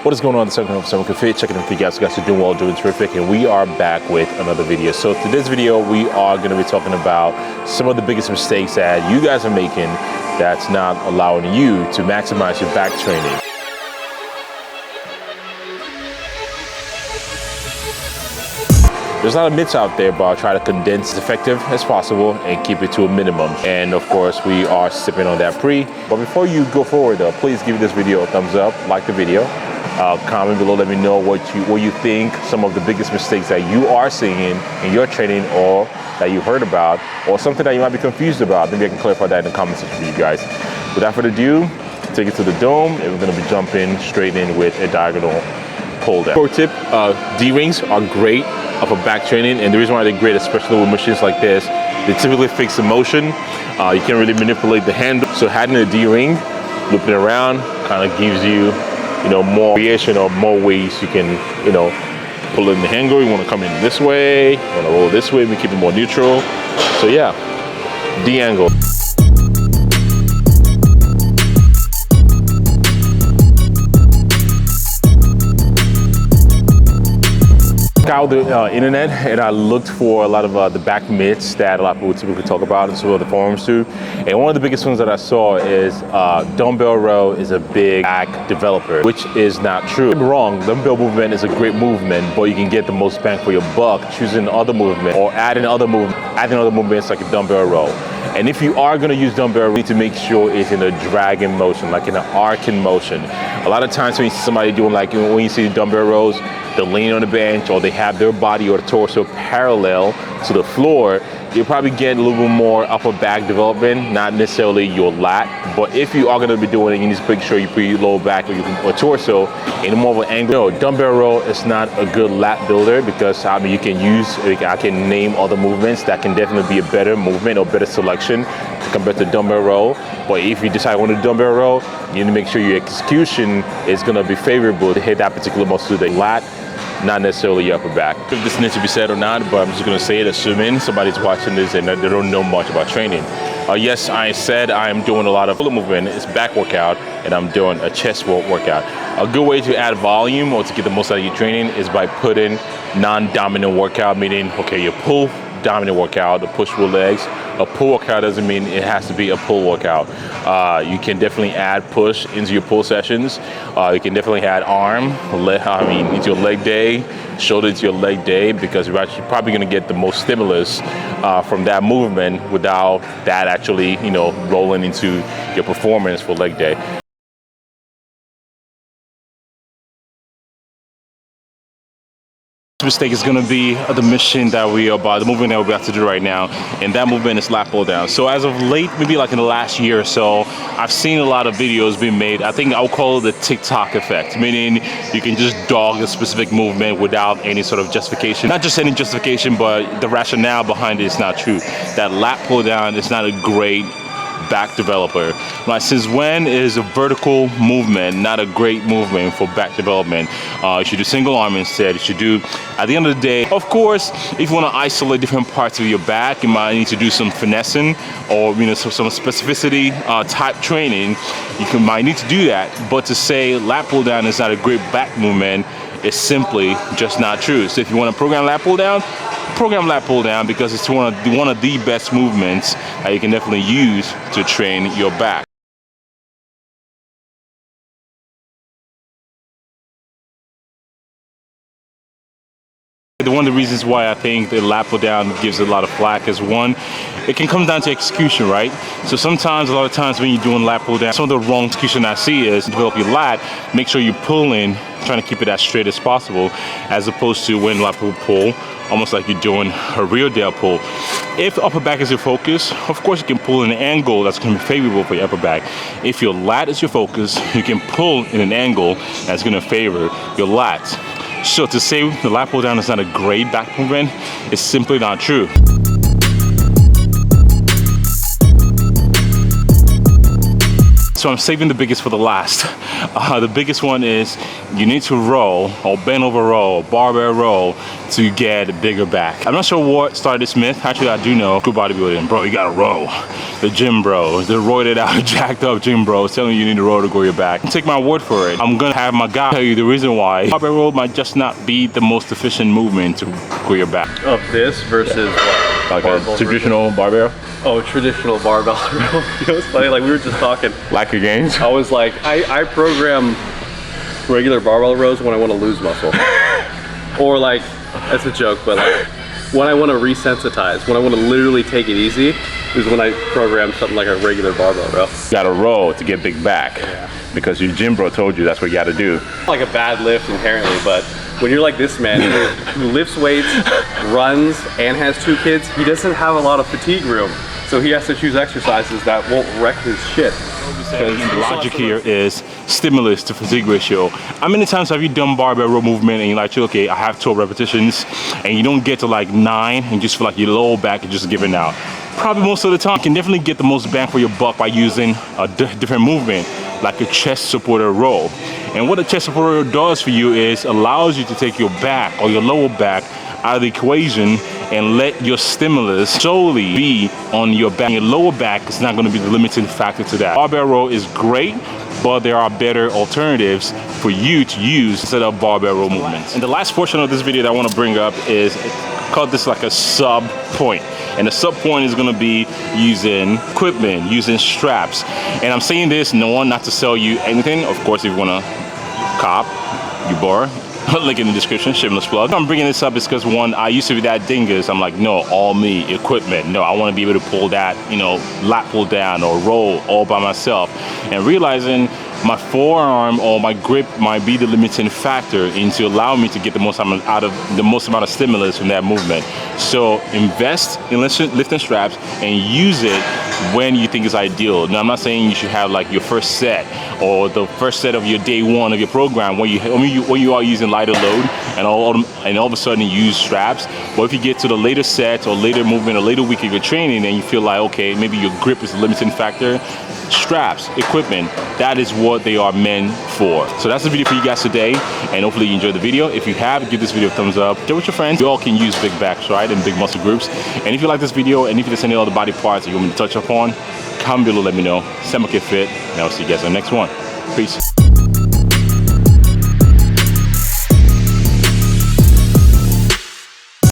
What is going on? It's SAMOKFIT. Checking in for you guys. You guys are doing well, doing terrific, and we are back with another video. So today's video, we are going to be talking about some of the biggest mistakes that you guys are making that's not allowing you to maximize your back training. There's a lot of myths out there, but I'll try to condense as effective as possible and keep it to a minimum. And of course, we are sipping on that pre. But before you go forward though, please give this video a thumbs up, like the video. Comment below, let me know what you think, some of the biggest mistakes that you are seeing in your training or that you heard about, or something that you might be confused about. Maybe I can clarify that in the comment section for you guys. Without further ado, take it to the dome, and we're gonna be jumping straight in with a diagonal pull down. Pro tip, D-rings are great for back training, and the reason why they're great, especially with machines like this, they typically fix the motion. You can't really manipulate the handle. So having a D-ring, looping it around, kind of gives you, more variation or more ways you can, pull in the angle. You want to come in this way, you want to roll this way, we keep it more neutral. So yeah, D-angle. Out the internet, and I looked for a lot of the back myths that a lot of people typically talk about, and some of the forums too. And one of the biggest ones that I saw is dumbbell row is a big back developer, which is not true. I'm wrong. Dumbbell movement is a great movement, but you can get the most bang for your buck choosing other movement or adding other movements like a dumbbell row. And if you are going to use dumbbell, you need to make sure it's in a dragging motion, like in an arcing motion. A lot of times when you see somebody doing, like when you see dumbbell rows, they're leaning on the bench or they have their body or torso parallel to the floor, you'll probably get a little bit more upper back development, not necessarily your lat. But if you are going to be doing it, you need to make sure you put your lower back or torso in more of an angle. No, dumbbell row is not a good lat builder, because I can name other movements that can definitely be a better movement or better selection compared to dumbbell row. But if you decide on a dumbbell row, you need to make sure your execution is going to be favorable to hit that particular muscle, the lat, not necessarily your upper back. If this needs to be said or not, but I'm just going to say it, assuming somebody's watching this and they don't know much about training. Yes, I said I'm doing a lot of pull movement. It's back workout, and I'm doing a chest workout. A good way to add volume or to get the most out of your training is by putting non-dominant workout, meaning, okay, your pull dominant workout, the push with legs. A pull workout doesn't mean it has to be a pull workout. You can definitely add push into your pull sessions. You can definitely add arm, into your leg day, shoulder into your leg day, because you're actually probably going to get the most stimulus from that movement without that actually, rolling into your performance for leg day. Mistake is going to be the movement that we're about to do right now, and that movement is lat pull down. So as of late, maybe like in the last year or so, I've seen a lot of videos being made. I think I'll call it the TikTok effect, meaning you can just dog a specific movement without any sort of justification. Not just any justification, but the rationale behind it is not true. That lat pull down is not a great back developer. Right, since when is a vertical movement not a great movement for back development? You should do single arm instead. You should do, at the end of the day, of course, if you want to isolate different parts of your back, you might need to do some finessing or some specificity type training. You might need to do that. But to say lat pull down is not a great back movement is simply just not true. So if you want to program lat pull down because it's one of the best movements that you can definitely use to train your back. One of the reasons why I think the lat pull down gives a lot of flack is, one, it can come down to execution, right? So sometimes, a lot of times when you're doing lat pull down, some of the wrong execution I see is develop your lat, make sure you pull in, trying to keep it as straight as possible, as opposed to when lat pull, almost like you're doing a rear delt pull. If upper back is your focus, of course you can pull in an angle that's going to be favorable for your upper back. If your lat is your focus, you can pull in an angle that's going to favor your lats. So to say the lat pull down is not a great back movement is simply not true. So I'm saving the biggest for the last. The biggest one is you need to row or bend over row, barbell row to get a bigger back. I'm not sure what started this myth. Actually, I do know. Good bodybuilding, bro, you gotta row. The gym bros, the roided out, jacked up gym bros telling you need to row to grow your back. Take my word for it. I'm gonna have my guy tell you the reason why barbell row might just not be the most efficient movement to grow your back. Of this versus what? Like a traditional barbell? Oh, traditional barbell row. You know, it's funny, like we were just talking. Like your gains? I was like, I program regular barbell rows when I want to lose muscle. Or like, that's a joke, but like when I want to resensitize, when I want to literally take it easy, is when I program something like a regular barbell row. You gotta row to get big back. Yeah. Because your gym bro told you that's what you gotta do. Like a bad lift inherently, but when you're like this man who lifts weights, runs, and has 2 kids, he doesn't have a lot of fatigue room. So he has to choose exercises that won't wreck his shit. The logic here is stimulus to fatigue ratio. How many times have you done barbell row movement and you're like, okay, I have 12 repetitions, and you don't get to like 9 and just feel like your lower back is just giving out? Probably most of the time. You can definitely get the most bang for your buck by using a different movement, like a chest supported row. And what a chest supported row does for you is allows you to take your back or your lower back out of the equation and let your stimulus solely be on your back. Your lower back is not going to be the limiting factor to that. Barbell row is great, but there are better alternatives for you to use instead of barbell row movements. And the last portion of this video that I want to bring up is called this like a sub point. And the sub point is going to be using equipment, using straps. And I'm saying this, not to sell you anything. Of course, if you want to cop, you borrow. Link in the description, shameless plug. I'm bringing this up is because one, I used to be that dingus. I'm like, no, all me, equipment. No, I want to be able to pull that, you know, lat pull down or roll all by myself. And realizing my forearm or my grip might be the limiting factor into allowing me to get the most amount of stimulus from that movement. So invest in lifting straps and use it when you think it's ideal. Now, I'm not saying you should have like your first set or the first set of your day 1 of your program when you are using lighter load and all of a sudden you use straps. But if you get to the later set or later movement or later week of your training and you feel like, okay, maybe your grip is a limiting factor, straps, equipment, that is what they are meant for. So that's the video for you guys today, and hopefully you enjoyed the video. If you have, give this video a thumbs up, share with your friends. We all can use big backs, right, and big muscle groups. And if you like this video and if there's any other body parts that you want me to touch upon, comment below, let me know. SAMOKFIT, and I'll see you guys on the next one. Peace.